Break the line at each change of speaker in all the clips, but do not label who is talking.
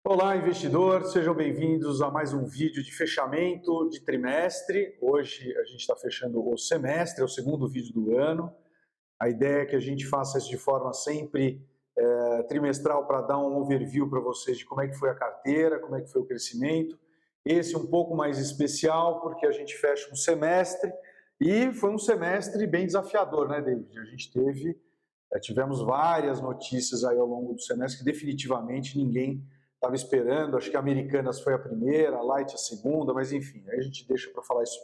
Olá, investidor, sejam bem-vindos a mais um vídeo de fechamento de trimestre. Hoje a gente está fechando o semestre, é o segundo vídeo do ano. A ideia é que a gente faça isso de forma sempre trimestral para dar um overview para vocês de como é que foi a carteira, como é que foi o crescimento. Esse é um pouco mais especial porque a gente fecha um semestre e foi um semestre bem desafiador, né, David? A gente tivemos várias notícias aí ao longo do semestre que definitivamente ninguém estava esperando. Acho que a Americanas foi a primeira, a Light a segunda, mas enfim, aí a gente deixa para falar isso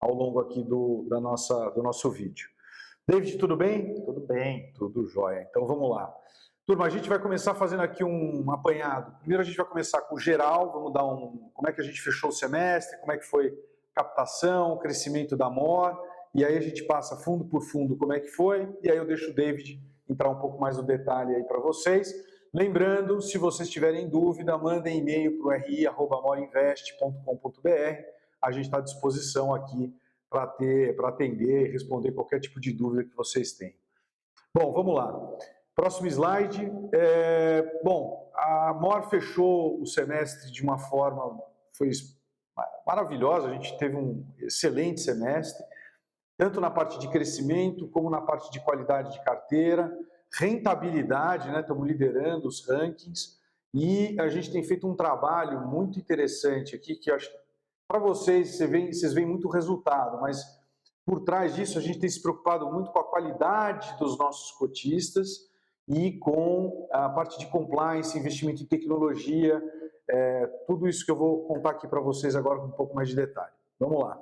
ao longo aqui do nosso vídeo. David, tudo bem?
Tudo bem.
Tudo jóia. Então vamos lá. Turma, a gente vai começar fazendo aqui um apanhado. Primeiro a gente vai começar com o geral, vamos dar como é que a gente fechou o semestre, como é que foi captação, crescimento da MOR, e aí a gente passa fundo por fundo como é que foi, e aí eu deixo o David entrar um pouco mais no detalhe aí para vocês. Lembrando, se vocês tiverem dúvida, mandem e-mail para o ri@morinvest.com.br. A gente está à disposição aqui para atender e responder qualquer tipo de dúvida que vocês tenham. Bom, vamos lá. Próximo slide. A MOR fechou o semestre de uma forma foi maravilhosa. A gente teve um excelente semestre, tanto na parte de crescimento como na parte de qualidade de carteira. Rentabilidade, né? Estamos liderando os rankings e a gente tem feito um trabalho muito interessante aqui, que eu acho que para vocês veem muito resultado, mas por trás disso a gente tem se preocupado muito com a qualidade dos nossos cotistas e com a parte de compliance, investimento em tecnologia, tudo isso que eu vou contar aqui para vocês agora com um pouco mais de detalhe. Vamos lá.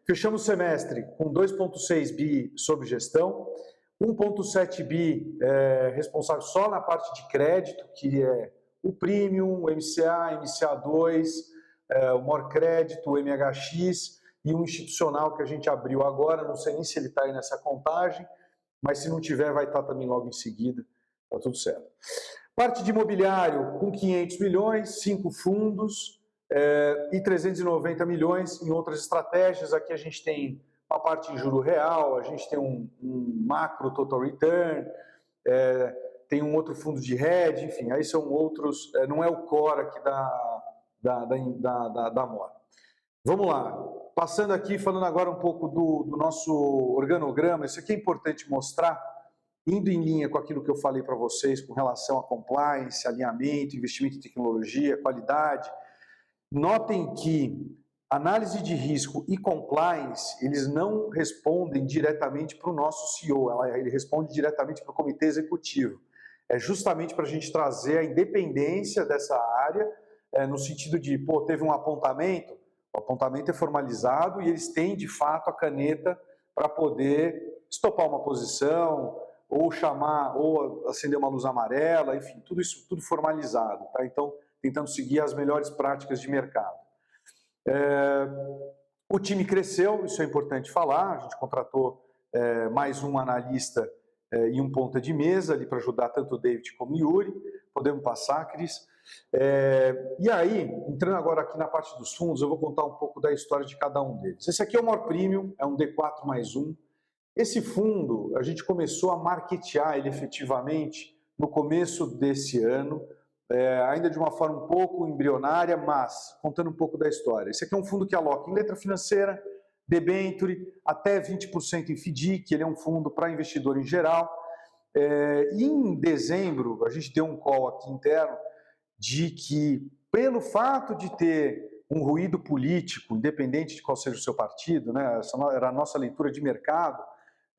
Fechamos o semestre com 2,6 bi sob gestão, 1,7 bi responsável só na parte de crédito, que é o Premium, o MCA, MCA2, o MOR Crédito, o MHX e um institucional que a gente abriu agora, não sei nem se ele está aí nessa contagem, mas se não tiver vai estar também logo em seguida, está tudo certo. Parte de imobiliário com 500 milhões, 5 fundos e 390 milhões em outras estratégias. Aqui a gente tem uma parte em juro real, a gente tem um macro total return, tem um outro fundo de hedge, enfim, aí são outros, não é o core aqui da MOR. Vamos lá, passando aqui, falando agora um pouco do nosso organograma. Isso aqui é importante mostrar, indo em linha com aquilo que eu falei para vocês com relação a compliance, alinhamento, investimento em tecnologia, qualidade. Notem que análise de risco e compliance, eles não respondem diretamente para o nosso CEO, ele responde diretamente para o comitê executivo. É justamente para a gente trazer a independência dessa área, no sentido de, teve um apontamento, o apontamento é formalizado e eles têm, de fato, a caneta para poder estopar uma posição, ou chamar, ou acender uma luz amarela, enfim, tudo isso, tudo formalizado, tá? Então, tentando seguir as melhores práticas de mercado. O time cresceu, isso é importante falar, a gente contratou mais um analista e um ponta de mesa ali para ajudar tanto o David como o Yuri. Podemos passar, Cris. E aí, entrando agora aqui na parte dos fundos, eu vou contar um pouco da história de cada um deles. Esse aqui é o MOR Premium, é um D4+1. Esse fundo, a gente começou a marketear ele efetivamente no começo desse ano, ainda de uma forma um pouco embrionária, mas contando um pouco da história. Esse aqui é um fundo que aloca em letra financeira, debenture, até 20% em FDIC, ele é um fundo para investidor em geral. E em dezembro, a gente deu um call aqui interno de que, pelo fato de ter um ruído político, independente de qual seja o seu partido, né, essa era a nossa leitura de mercado,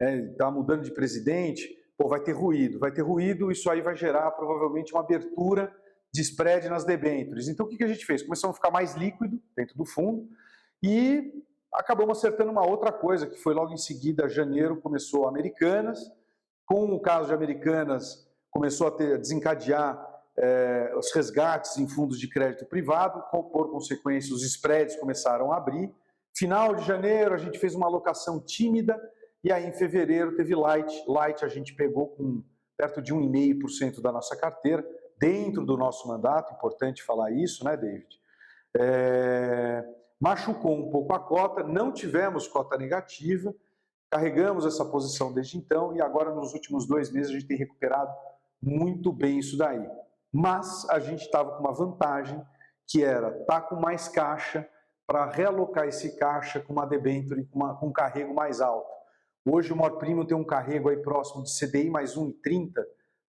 está mudando de presidente, vai ter ruído, isso aí vai gerar provavelmente uma abertura de spread nas debêntures. Então, o que a gente fez? Começamos a ficar mais líquido dentro do fundo e acabamos acertando uma outra coisa, que foi logo em seguida, janeiro, começou Americanas. Com o caso de Americanas, começou a desencadear os resgates em fundos de crédito privado, por consequência, os spreads começaram a abrir. Final de janeiro, a gente fez uma alocação tímida, e aí em fevereiro teve Light. Light a gente pegou com perto de 1,5% da nossa carteira, dentro do nosso mandato, importante falar isso, né, David? Machucou um pouco a cota, não tivemos cota negativa, carregamos essa posição desde então e agora nos últimos 2 meses a gente tem recuperado muito bem isso daí. mas a gente estava com uma vantagem, que era estar com mais caixa para realocar esse caixa com uma debênture com um carrego mais alto. Hoje o maior primo tem um carrego aí próximo de CDI mais 1,30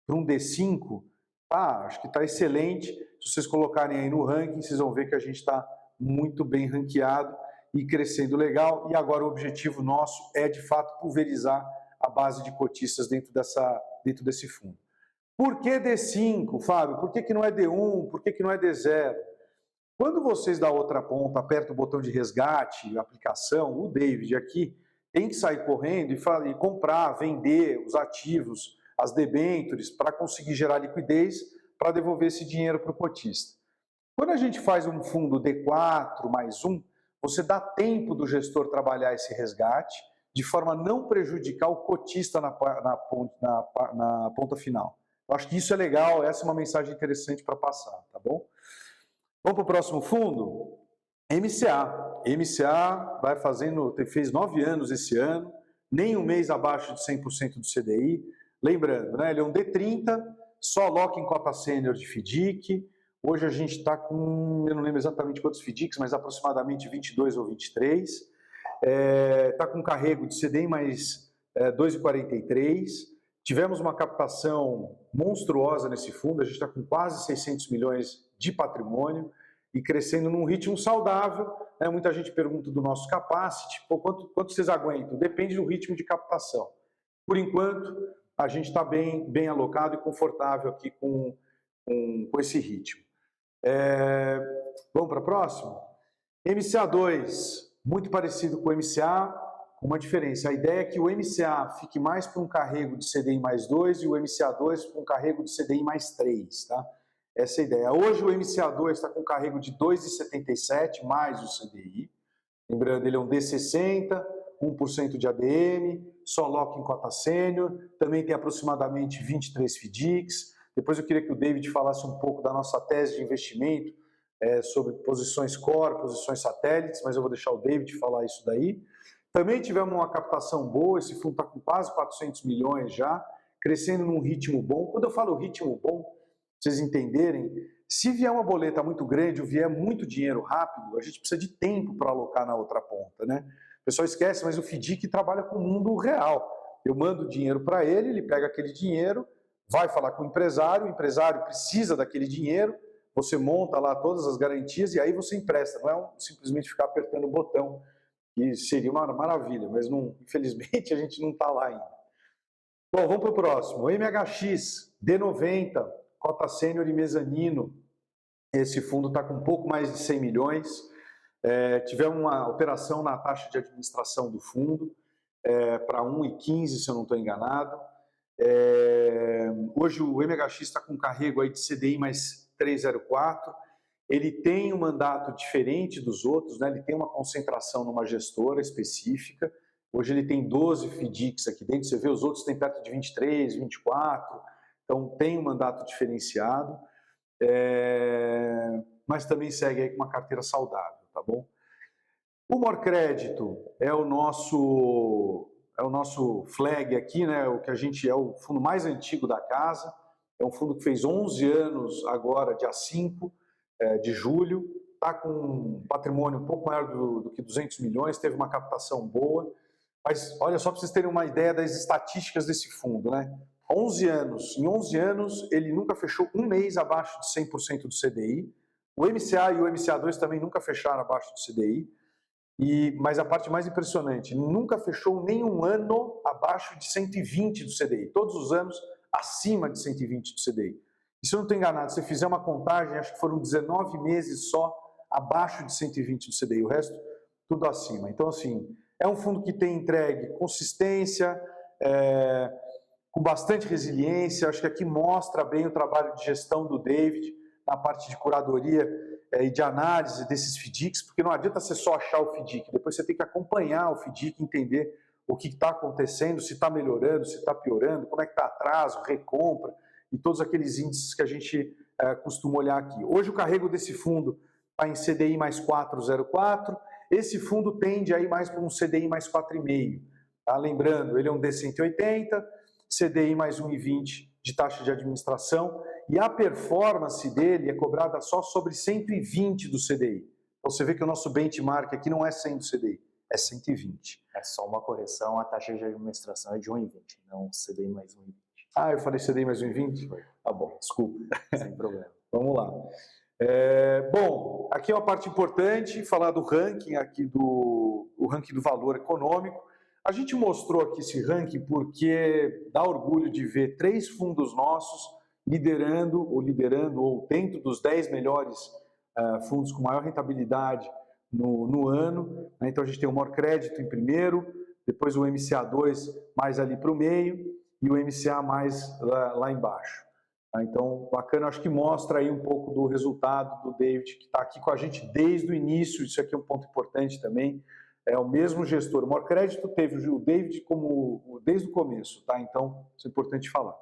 para um D5, acho que está excelente. Se vocês colocarem aí no ranking, vocês vão ver que a gente está muito bem ranqueado e crescendo legal. E agora o objetivo nosso é, de fato, pulverizar a base de cotistas dentro desse fundo. Por que D5, Fábio? Por que não é D1? Por que não é D0? Quando vocês da outra ponta apertam o botão de resgate, aplicação, o David aqui tem que sair correndo e comprar, vender os ativos, as debêntures, para conseguir gerar liquidez para devolver esse dinheiro para o cotista. Quando a gente faz um fundo D4 mais 1, você dá tempo do gestor trabalhar esse resgate de forma a não prejudicar o cotista na ponta final. Eu acho que isso é legal, essa é uma mensagem interessante para passar, tá bom? Vamos para o próximo fundo? MCA. MCA fez 9 anos esse ano, nem um mês abaixo de 100% do CDI. Lembrando, né, ele é um D30, só aloca em cota sênior de FDIC. Hoje a gente está com, eu não lembro exatamente quantos FDICs, mas aproximadamente 22 ou 23. Está com carrego de CDI mais 2,43. Tivemos uma captação monstruosa nesse fundo, a gente está com quase 600 milhões de patrimônio e crescendo num ritmo saudável. Né? Muita gente pergunta do nosso capacity, quanto vocês aguentam? Depende do ritmo de captação. Por enquanto, a gente está bem alocado e confortável aqui com esse ritmo. Vamos para a próxima? MCA2, muito parecido com o MCA, com uma diferença. A ideia é que o MCA fique mais para um carrego de CDI mais 2 e o MCA2 para um carrego de CDI mais 3, tá? Essa é a ideia. Hoje o MCA2 está com carrego de 2,77 mais o CDI. Lembrando, ele é um D60, 1% de ADM, só aloca em cota sênior, também tem aproximadamente 23 FDICs. Depois eu queria que o David falasse um pouco da nossa tese de investimento sobre posições core, posições satélites, mas eu vou deixar o David falar isso daí. Também tivemos uma captação boa, esse fundo está com quase 400 milhões já, crescendo num ritmo bom. Quando eu falo ritmo bom, vocês entenderem, se vier uma boleta muito grande ou vier muito dinheiro rápido, a gente precisa de tempo para alocar na outra ponta, né? O pessoal esquece, mas o FDIC trabalha com o mundo real. Eu mando dinheiro para ele, ele pega aquele dinheiro, vai falar com o empresário precisa daquele dinheiro, você monta lá todas as garantias e aí você empresta, não é simplesmente ficar apertando o botão, que seria uma maravilha, mas não, infelizmente a gente não está lá ainda. Bom, vamos para o próximo. O MHX, D90, cota sênior e mezanino. Esse fundo está com um pouco mais de 100 milhões. Tivemos uma operação na taxa de administração do fundo, para 1,15, se eu não estou enganado. Hoje o MHX está com um carrego aí de CDI mais 3,04. Ele tem um mandato diferente dos outros, né? Ele tem uma concentração numa gestora específica. Hoje ele tem 12 FDICs aqui dentro, você vê os outros tem perto de 23, 24, então tem um mandato diferenciado, mas também segue aí com uma carteira saudável, tá bom? O Mor Crédito é o nosso flag aqui, né? O que a gente é o fundo mais antigo da casa, é um fundo que fez 11 anos agora, dia 5 de julho, está com um patrimônio um pouco maior do que 200 milhões, teve uma captação boa, mas olha só para vocês terem uma ideia das estatísticas desse fundo, né? 11 anos, em 11 anos ele nunca fechou um mês abaixo de 100% do CDI, o MCA e o MCA2 também nunca fecharam abaixo do CDI, mas a parte mais impressionante, ele nunca fechou nenhum ano abaixo de 120 do CDI, todos os anos acima de 120 do CDI. E se eu não estou enganado, se você fizer uma contagem, acho que foram 19 meses só abaixo de 120 do CDI, o resto tudo acima. Então, assim, é um fundo que tem entregue consistência, com bastante resiliência. Acho que aqui mostra bem o trabalho de gestão do David, na parte de curadoria e de análise desses FDICs, porque não adianta você só achar o FDIC, depois você tem que acompanhar o FDIC, entender o que está acontecendo, se está melhorando, se está piorando, como é que está atraso, recompra, e todos aqueles índices que a gente costuma olhar aqui. Hoje o carrego desse fundo está em CDI mais 4,04, esse fundo tende a ir mais para um CDI mais 4,5. Tá? Lembrando, ele é um D180, CDI mais 1,20 de taxa de administração, e a performance dele é cobrada só sobre 120 do CDI. Então você vê que o nosso benchmark aqui não é 100 do CDI, é 120.
É só uma correção, a taxa de administração é de 1,20, não CDI mais 1,20.
Ah, eu falei CDI mais 1,20?
Foi.
Tá bom, desculpa.
Sem problema.
Vamos lá. Bom, aqui é uma parte importante, falar do ranking aqui o ranking do valor econômico. A gente mostrou aqui esse ranking porque dá orgulho de ver 3 fundos nossos liderando ou dentro dos 10 melhores fundos com maior rentabilidade no ano. Então a gente tem o Mor Crédito em primeiro, depois o MCA2 mais ali para o meio e o MCA mais lá embaixo. Então, bacana, acho que mostra aí um pouco do resultado do David, que está aqui com a gente desde o início. Isso aqui é um ponto importante também. É o mesmo gestor. O Mor Crédito teve o David como desde o começo, tá? Então, isso é importante falar.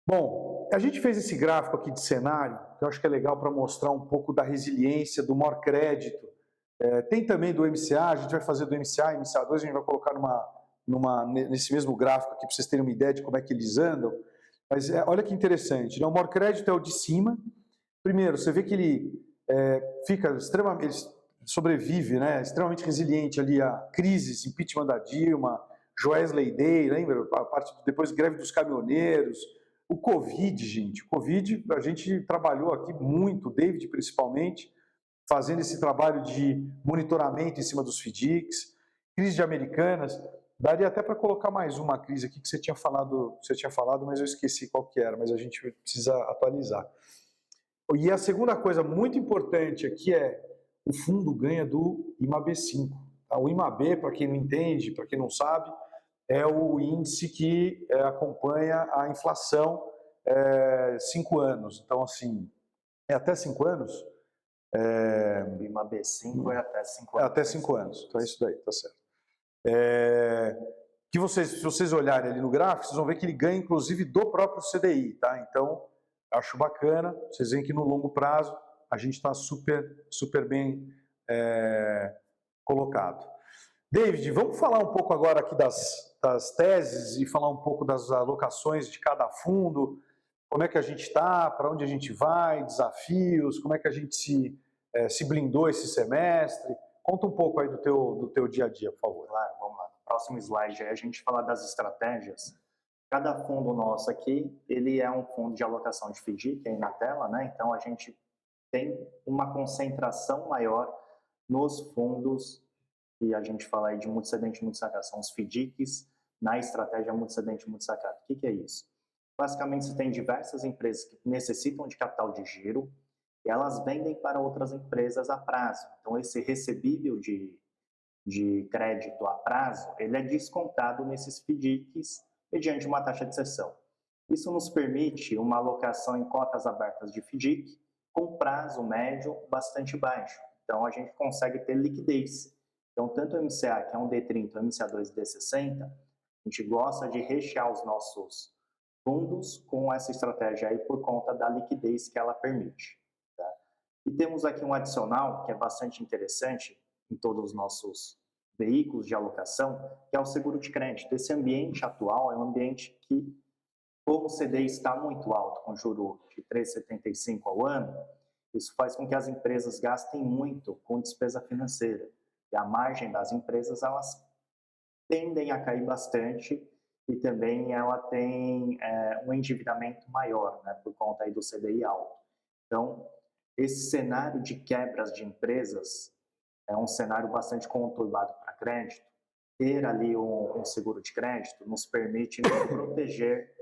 Bom, a gente fez esse gráfico aqui de cenário, que eu acho que é legal para mostrar um pouco da resiliência do Mor Crédito. Tem também do MCA, a gente vai fazer do MCA, MCA2, a gente vai colocar nesse mesmo gráfico aqui para vocês terem uma ideia de como é que eles andam. Mas olha que interessante, né? O Mor Crédito é o de cima. Primeiro, você vê que ele fica extremamente, sobrevive, né? Extremamente resiliente ali a crises, impeachment da Dilma, Joesley Day, lembra? Depois greve dos caminhoneiros, o Covid, gente. O Covid, a gente trabalhou aqui muito, o David principalmente, fazendo esse trabalho de monitoramento em cima dos FDICs, crise de Americanas. Daria até para colocar mais uma crise aqui que você tinha falado, mas eu esqueci qual que era, mas a gente precisa atualizar. E a segunda coisa muito importante aqui é o fundo ganha do IMAB5. O IMAB, para quem não entende, para quem não sabe, é o índice que acompanha a inflação 5 anos. Então, assim, é até 5 anos?
O IMAB5 é até 5 anos.
É até 5 anos, então é isso daí, tá certo. Se vocês olharem ali no gráfico, vocês vão ver que ele ganha inclusive do próprio CDI, tá? Então, acho bacana, vocês veem que no longo prazo a gente está super bem colocado. David, vamos falar um pouco agora aqui das teses e falar um pouco das alocações de cada fundo, como é que a gente está, para onde a gente vai, desafios, como é que a gente se blindou esse semestre. Conta um pouco aí do teu dia a dia, por favor.
Claro, vamos lá. Próximo slide aí a gente fala das estratégias. Cada fundo nosso aqui, ele é um fundo de alocação de FDIC aí na tela, né? Então a gente tem uma concentração maior nos fundos que a gente fala aí de multicedente e multisacado, são os FDICs na estratégia multicedente e multisacado. O que é isso? Basicamente, você tem diversas empresas que necessitam de capital de giro e elas vendem para outras empresas a prazo. Então, esse recebível de crédito a prazo, ele é descontado nesses FDICs mediante uma taxa de cessão. Isso nos permite uma alocação em cotas abertas de FDIC com prazo médio bastante baixo. Então, a gente consegue ter liquidez. Então, tanto o MCA, que é um D30, o MCA2 e D60, a gente gosta de rechear os nossos fundos com essa estratégia aí por conta da liquidez que ela permite. Tá? E temos aqui um adicional que é bastante interessante em todos os nossos veículos de alocação, que é o seguro de crédito. Esse ambiente atual é um ambiente que, como o CDI está muito alto, com juro de 3,75 ao ano, isso faz com que as empresas gastem muito com despesa financeira. E a margem das empresas, elas tendem a cair bastante e também ela tem um endividamento maior, né, por conta aí do CDI alto. Então, esse cenário de quebras de empresas é um cenário bastante conturbado para crédito. Ter ali um seguro de crédito nos permite nos proteger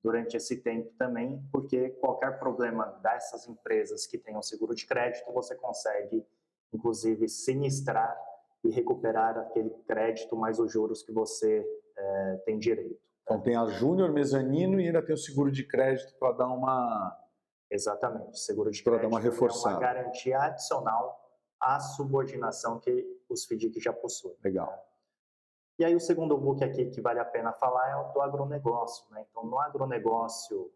durante esse tempo também, porque qualquer problema dessas empresas que tenham seguro de crédito, você consegue, inclusive, sinistrar e recuperar aquele crédito mais os juros que você tem direito.
Então tem a Júnior, mezanino e ainda tem o seguro de crédito para dar uma...
Exatamente, seguro de crédito
dar uma reforçada.
É uma garantia adicional à subordinação que os FDIC já possuem.
Legal.
E aí o segundo book aqui que vale a pena falar é o do agronegócio, né? Então no agronegócio,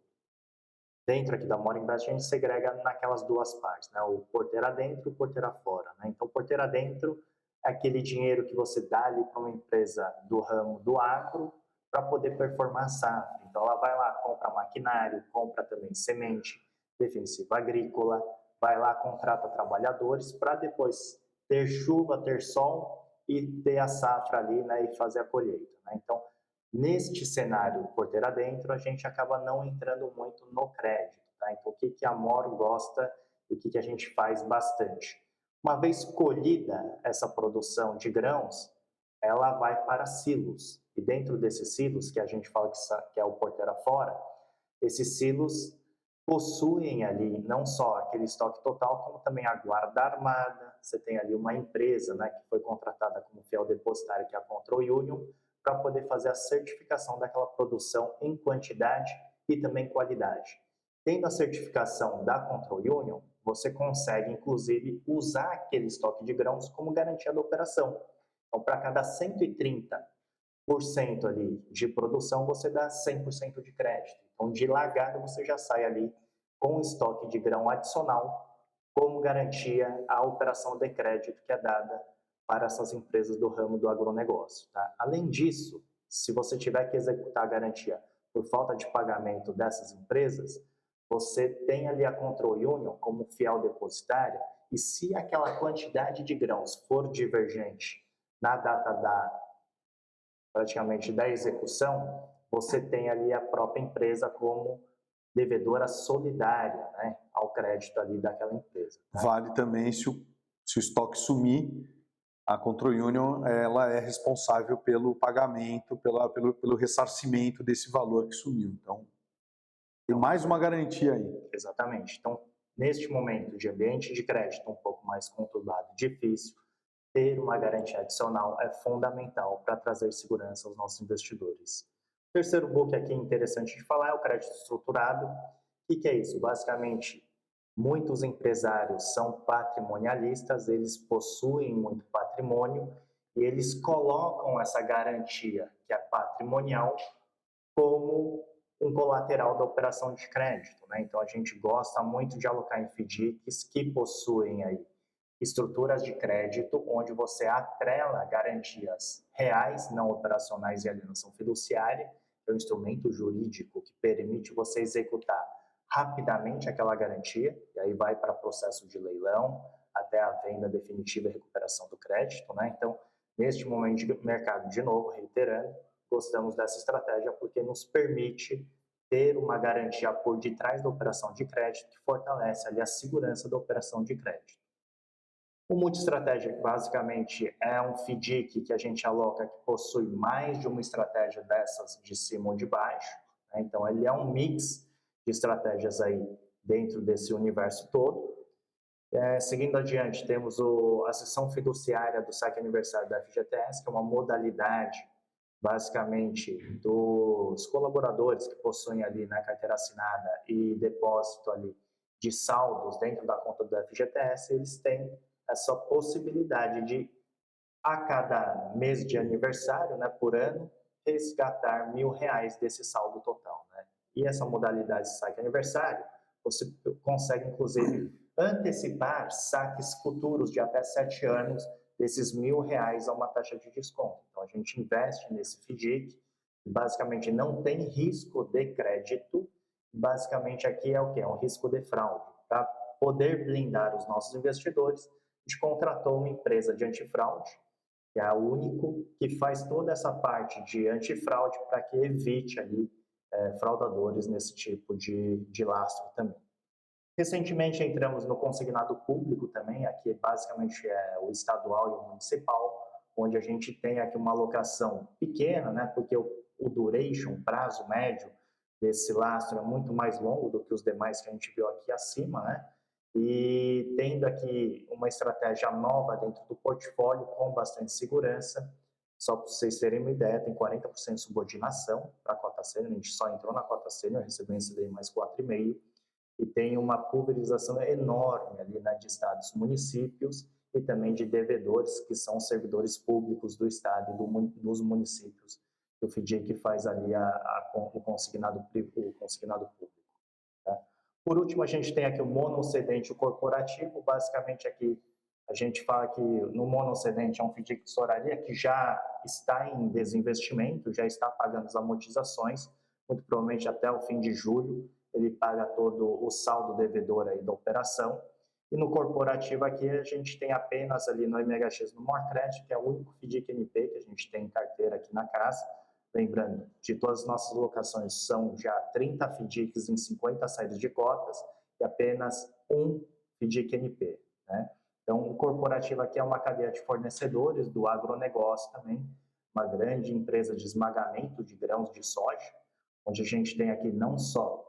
dentro aqui da Mor Invest, a gente segrega naquelas duas partes, né? O porteira dentro e o porteira fora, né? Então porteira dentro é aquele dinheiro que você dá ali para uma empresa do ramo do agro para poder performar a safra. Então ela vai lá, para maquinário, compra também semente, defensivo agrícola, vai lá, contrata trabalhadores para depois ter chuva, ter sol e ter a safra ali, né, e fazer a colheita, né? Então, neste cenário porteira dentro, a gente acaba não entrando muito no crédito, tá? Então, o que a Moro gosta e o que a gente faz bastante? Uma vez colhida essa produção de grãos, ela vai para silos. E dentro desses silos, que a gente fala que é o porteira fora, esses silos possuem ali não só aquele estoque total, como também a guarda armada. Você tem ali uma empresa, né, que foi contratada como fiel depositário, que é a Control Union, para poder fazer a certificação daquela produção em quantidade e também qualidade. Tendo a certificação da Control Union, você consegue, inclusive, usar aquele estoque de grãos como garantia da operação. Então, para cada 130% ali de produção, você dá 100% de crédito. Então, de largada, você já sai ali com estoque de grão adicional como garantia à operação de crédito que é dada para essas empresas do ramo do agronegócio, tá? Além disso, se você tiver que executar a garantia por falta de pagamento dessas empresas, você tem ali a Control Union como fiel depositária, e se aquela quantidade de grãos for divergente na data praticamente da execução, você tem ali a própria empresa como devedora solidária, né, ao crédito ali daquela empresa. Tá?
Vale também se o estoque sumir, a Control Union ela é responsável pelo pagamento, pelo ressarcimento desse valor que sumiu. Então, tem mais uma garantia aí.
Exatamente. Então, neste momento de ambiente de crédito um pouco mais conturbado, difícil, ter uma garantia adicional é fundamental para trazer segurança aos nossos investidores. O terceiro book aqui interessante de falar é o crédito estruturado. O que é isso? Basicamente, muitos empresários são patrimonialistas, eles possuem muito patrimônio e eles colocam essa garantia, que é patrimonial, como um colateral da operação de crédito, né? Então, a gente gosta muito de alocar em FDICs que possuem aí estruturas de crédito, onde você atrela garantias reais, não operacionais e alienação fiduciária, que é um instrumento jurídico que permite você executar rapidamente aquela garantia, e aí vai para processo de leilão, até a venda definitiva e recuperação do crédito, né? Então, neste momento de mercado, de novo, reiterando, gostamos dessa estratégia porque nos permite ter uma garantia por detrás da operação de crédito que fortalece ali a segurança da operação de crédito. O multi-estratégia, basicamente, é um FDIC que a gente aloca que possui mais de uma estratégia dessas de cima ou de baixo, né? Então, ele é um mix de estratégias aí dentro desse universo todo. Seguindo adiante, temos a sessão fiduciária do saque aniversário da FGTS, que é uma modalidade, basicamente, dos colaboradores que possuem ali na carteira assinada e depósito ali de saldos dentro da conta do FGTS, eles têm essa possibilidade de, a cada mês de aniversário, né, por ano, resgatar R$1.000 desse saldo total, né? E essa modalidade de saque aniversário, você consegue, inclusive, antecipar saques futuros de até 7 anos desses R$1.000 a uma taxa de desconto. Então, a gente investe nesse FDIC, que basicamente não tem risco de crédito, basicamente aqui é o que? É um risco de fraude. Para poder blindar os nossos investidores, a gente contratou uma empresa de antifraude, que é a Único, que faz toda essa parte de antifraude para que evite ali fraudadores nesse tipo de lastro também. Recentemente entramos no consignado público também, aqui basicamente é o estadual e o municipal, onde a gente tem aqui uma alocação pequena, né, porque o duration, prazo médio desse lastro é muito mais longo do que os demais que a gente viu aqui acima, né? E tendo aqui uma estratégia nova dentro do portfólio com bastante segurança. Só para vocês terem uma ideia, tem 40% de subordinação para a cota sênior, a gente só entrou na cota sênior, recebeu em CDI mais 4,5%, e tem uma pulverização enorme ali, né, de estados, municípios e também de devedores, que são servidores públicos do estado e dos municípios, que o FDIC faz ali o consignado público. Tá? Por último, a gente tem aqui o monocedente corporativo. Basicamente, aqui a gente fala que no monocedente é um FDIC de tesouraria que já está em desinvestimento, já está pagando as amortizações, muito provavelmente até o fim de julho, ele paga todo o saldo devedor aí da operação. E no corporativo aqui a gente tem apenas ali no MHX no Morcred, que é o único FDIC-NP que a gente tem em carteira aqui na casa. Lembrando, de todas as nossas locações são já 30 FDICs em 50 saídas de cotas e apenas um FDIC-NP, né? Então, o corporativo aqui é uma cadeia de fornecedores do agronegócio também, uma grande empresa de esmagamento de grãos de soja, onde a gente tem aqui não só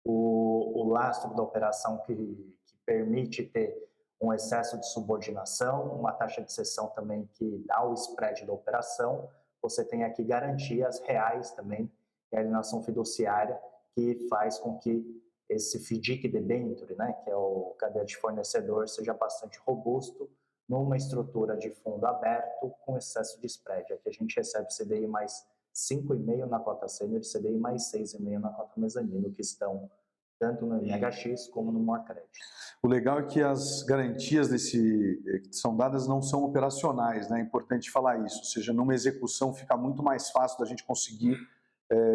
o lastro da operação que permite ter um excesso de subordinação, uma taxa de cessão também que dá o spread da operação, você tem aqui garantias reais também, e a alienação fiduciária, que faz com que esse FDIC debenture, né, que é o cadeia de fornecedor, seja bastante robusto numa estrutura de fundo aberto com excesso de spread. Aqui a gente recebe CDI mais 5,5 na cota sênior e CDI mais 6,5 na cota mezanino, que estão tanto no MHX como no Morcred.
O legal é que as garantias que são dadas não são operacionais, né? É importante falar isso, ou seja, numa execução fica muito mais fácil da gente conseguir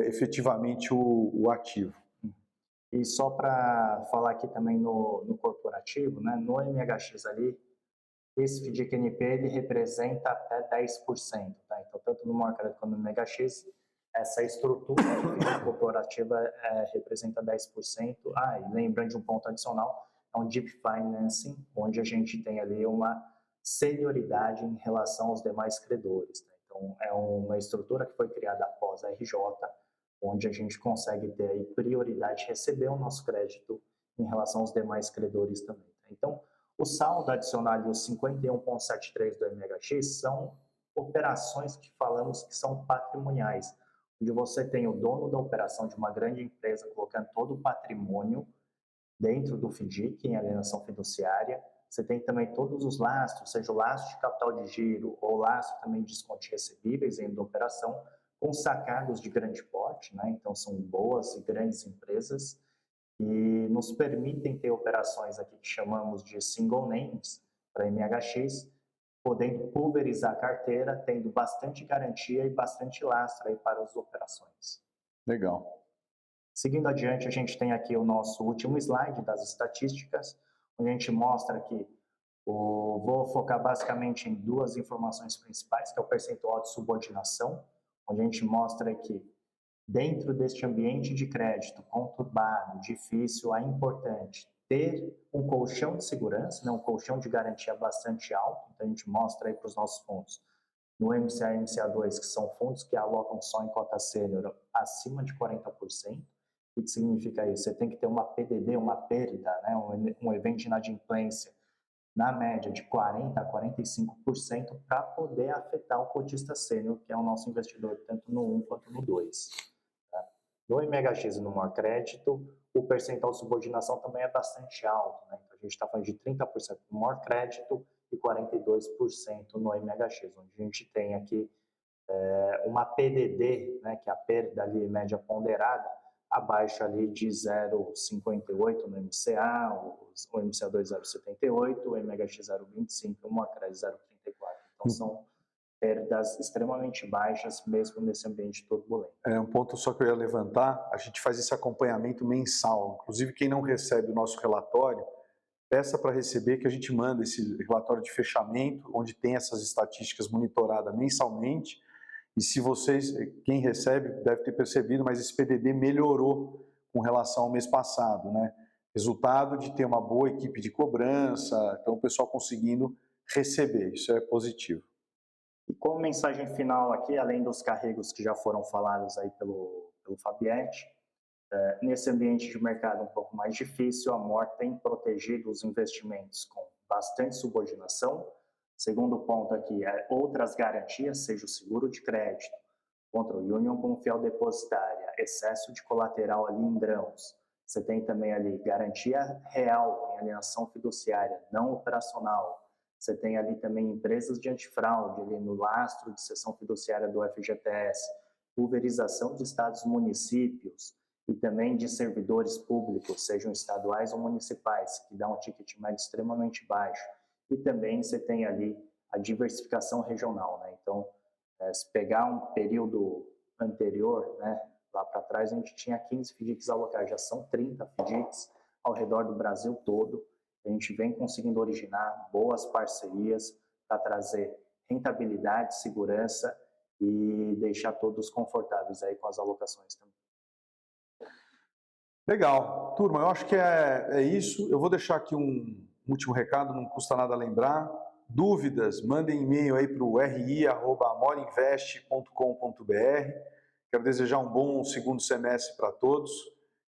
efetivamente o ativo.
E só para falar aqui também no corporativo, né? No MHX ali, esse FDIC-NP ele representa até 10%, tá? Então, tanto no Morcred quanto no MHX, essa estrutura corporativa representa 10%. E lembrando de um ponto adicional, é um deep financing, onde a gente tem ali uma senioridade em relação aos demais credores, tá? Então, é uma estrutura que foi criada após a RJ, onde a gente consegue ter aí prioridade de receber o nosso crédito em relação aos demais credores também, tá? Então, o saldo adicional e o 51,73 do MHX são operações que falamos que são patrimoniais, onde você tem o dono da operação de uma grande empresa colocando todo o patrimônio dentro do FDIC, em alienação fiduciária. Você tem também todos os lastros, seja o lastro de capital de giro ou lastro também de descontos recebíveis dentro da operação, com sacados de grande porte, né? Então são boas e grandes empresas e nos permitem ter operações aqui que chamamos de single names para MHX, podendo pulverizar a carteira, tendo bastante garantia e bastante lastro aí para as operações.
Legal.
Seguindo adiante, a gente tem aqui o nosso último slide das estatísticas, onde a gente mostra que vou focar basicamente em duas informações principais, que é o percentual de subordinação, onde a gente mostra que dentro deste ambiente de crédito conturbado, difícil, é importante ter um colchão de segurança, né, um colchão de garantia bastante alto. Então, a gente mostra aí para os nossos fundos, no MCA e MCA2, que são fundos que alocam só em cota sênior acima de 40%. O que significa isso? Você tem que ter uma PDD, uma perda, né, um evento de inadimplência, na média de 40% a 45%, para poder afetar o cotista sênior, que é o nosso investidor, tanto no 1 quanto no 2. No MHX e no Morcrédito, o percentual de subordinação também é bastante alto, né? Então, a gente está falando de 30% no Morcrédito e 42% no MHX, onde a gente tem aqui uma PDD, né, que é a perda ali média ponderada, abaixo ali de 0,58 no MCA, o MCA2 0,78, o MHX 0,25 e o Morcred 0,34. Então, são perdas extremamente baixas, mesmo nesse ambiente turbulento.
Um ponto só que eu ia levantar, a gente faz esse acompanhamento mensal. Inclusive, quem não recebe o nosso relatório, peça para receber, que a gente manda esse relatório de fechamento, onde tem essas estatísticas monitoradas mensalmente. E se vocês, quem recebe, deve ter percebido, mas esse PDD melhorou com relação ao mês passado, né? Resultado de ter uma boa equipe de cobrança, então o pessoal conseguindo receber, isso é positivo.
E como mensagem final aqui, além dos carregos que já foram falados aí pelo Fabietti, nesse ambiente de mercado um pouco mais difícil, a MOR tem protegido os investimentos com bastante subordinação. Segundo ponto aqui, outras garantias, seja o seguro de crédito, contra o Union como fiel depositária, excesso de colateral ali em grãos. Você tem também ali garantia real em alienação fiduciária, não operacional. Você tem ali também empresas de antifraude, ali no lastro de cessão fiduciária do FGTS, pulverização de estados e municípios e também de servidores públicos, sejam estaduais ou municipais, que dá um ticket médio extremamente baixo. E também você tem ali a diversificação regional, né? Então, se pegar um período anterior, né, Lá para trás a gente tinha 15 FDICs alocados, já são 30 FDICs ao redor do Brasil todo. A gente vem conseguindo originar boas parcerias para trazer rentabilidade, segurança e deixar todos confortáveis aí com as alocações também.
Legal. Turma, eu acho que é isso. Eu vou deixar aqui um último recado, não custa nada lembrar. Dúvidas, mandem e-mail aí para o ri@amorinvest.com.br. Quero desejar um bom segundo semestre para todos,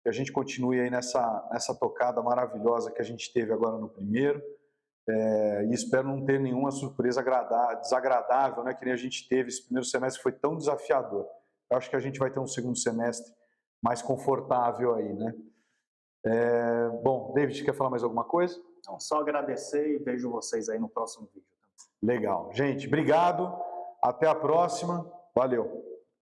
que a gente continue aí nessa tocada maravilhosa que a gente teve agora no primeiro, e espero não ter nenhuma surpresa desagradável, né, que nem a gente teve. Esse primeiro semestre que foi tão desafiador. Eu acho que a gente vai ter um segundo semestre mais confortável aí, né? Bom, David, quer falar mais alguma coisa?
Então, só agradecer e vejo vocês aí no próximo vídeo.
Legal. Gente, obrigado. Até a próxima. Valeu.